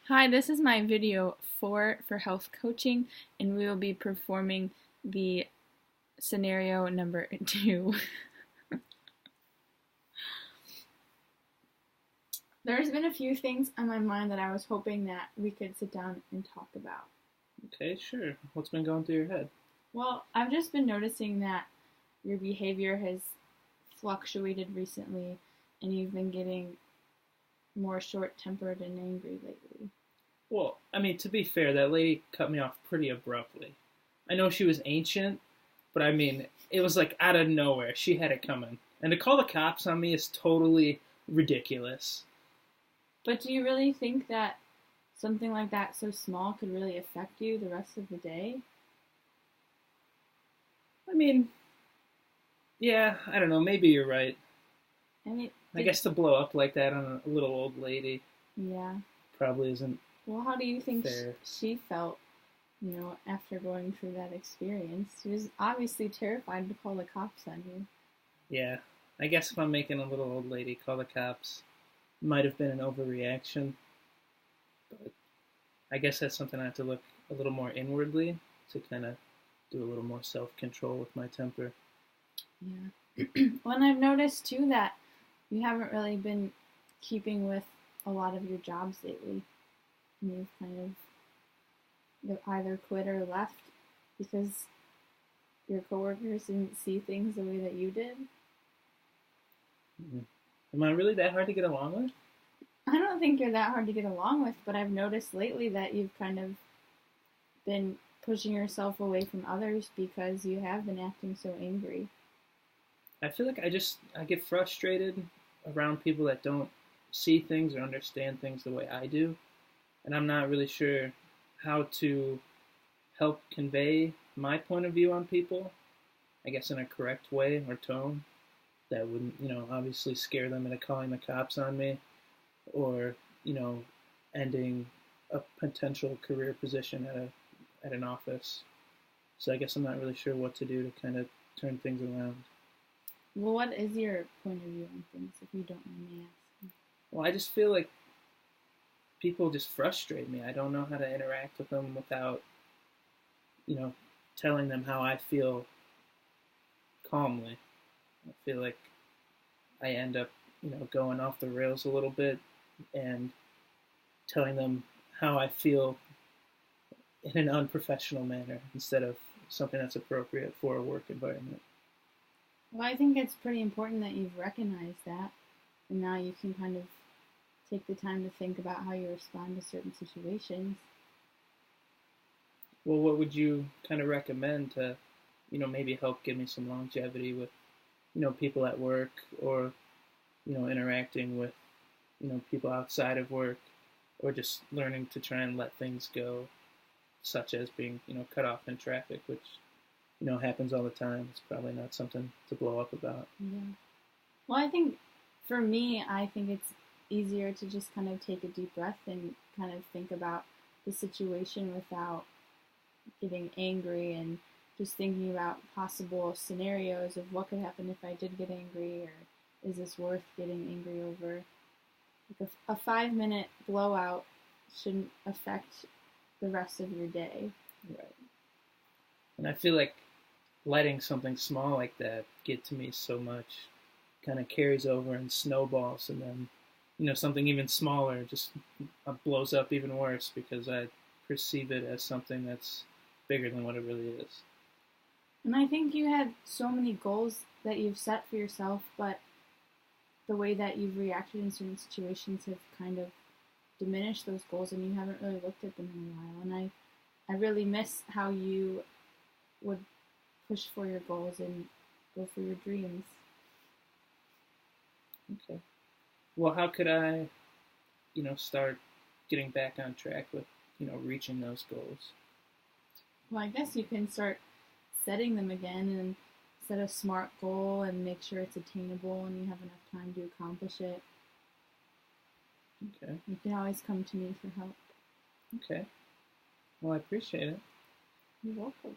Hi, this is my video 4 for health coaching, and we will be performing the scenario number 2. There's been a few things on my mind that I was hoping that we could sit down and talk about. Okay, sure. What's been going through your head? Well, I've just been noticing that your behavior has fluctuated recently, and you've been getting more short-tempered and angry lately. Well, I mean, to be fair, that lady cut me off pretty abruptly. I know she was ancient, but I mean, it was like out of nowhere. She had it coming. And to call the cops on me is totally ridiculous. But do you really think that something like that so small could really affect you the rest of the day? I mean, yeah, I don't know. Maybe you're right. I mean, I guess to blow up like that on a little old lady yeah. probably isn't Well, how do you think fair. she felt, after going through that experience? She was obviously terrified to call the cops on you. Yeah, I guess if I'm making a little old lady call the cops, might have been an overreaction. But I guess that's something I have to look a little more inwardly to kind of do a little more self control with my temper. Yeah. Well, and I've noticed too that you haven't really been keeping with a lot of your jobs lately. You've kind of either quit or left because your coworkers didn't see things the way that you did. Mm-hmm. Am I really that hard to get along with? I don't think you're that hard to get along with, but I've noticed lately that you've kind of been pushing yourself away from others because you have been acting so angry. I feel like I get frustrated around people that don't see things or understand things the way I do, and I'm not really sure how to help convey my point of view on people, I guess in a correct way or tone that wouldn't, obviously scare them into calling the cops on me or, you know, ending a potential career position at an office. So I guess I'm not really sure what to do to kind of turn things around. Well, what is your point of view on things, if you don't mind me asking? Well, I just feel like people just frustrate me. I don't know how to interact with them without, you know, telling them how I feel calmly. I feel like I end up, going off the rails a little bit and telling them how I feel in an unprofessional manner instead of something that's appropriate for a work environment. Well, I think it's pretty important that you've recognized that, and now you can kind of take the time to think about how you respond to certain situations. Well, what would you kind of recommend to, maybe help give me some longevity with, people at work or, interacting with, people outside of work or just learning to try and let things go, such as being, cut off in traffic, which, happens all the time. It's probably not something to blow up about. Yeah. Well, I think for me, I think it's easier to just kind of take a deep breath and kind of think about the situation without getting angry and just thinking about possible scenarios of what could happen if I did get angry, or is this worth getting angry over? Like a 5 minute blowout shouldn't affect the rest of your day. Right. And I feel like letting something small like that get to me so much kind of carries over and snowballs, and then something even smaller just blows up even worse because I perceive it as something that's bigger than what it really is. And I think you had so many goals that you've set for yourself, but the way that you've reacted in certain situations have kind of diminished those goals, and you haven't really looked at them in a while. And I really miss how you would push for your goals and go for your dreams. Okay. Well, how could I, start getting back on track with, reaching those goals? Well, I guess you can start setting them again and set a SMART goal and make sure it's attainable and you have enough time to accomplish it. Okay. You can always come to me for help. Okay. Well, I appreciate it. You're welcome.